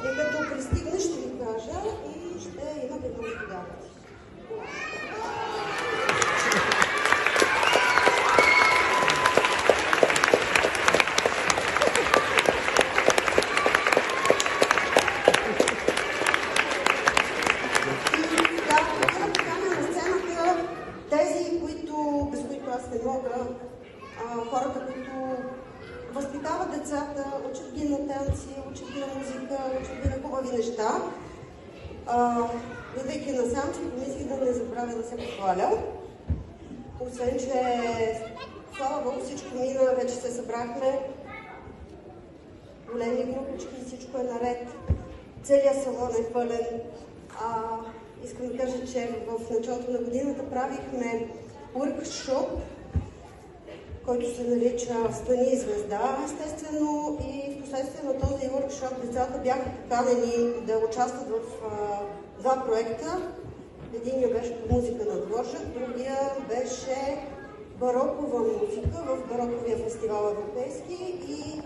И като пристигне ще ви кажа и ще имате много подаръци. Аз не мога, хората, които възпитават децата, учат ги на танци, учат ги на музика, учат ги на хубави неща. Идвайки насам, си помислих да не забравя да се похваля. Освен, че слава Богу, всичко мина, вече се събрахме. Големи групички, всичко е наред. Целият салон е пълен. Искам да кажа, че в началото на годината правихме workshop, който се нарича Стани и звезда, естествено, и в последствие на този workshop децата бяха поканени да участват в два проекта. Единият беше по музика на Дворжак, другия беше барокова музика в бароковия фестивал европейски и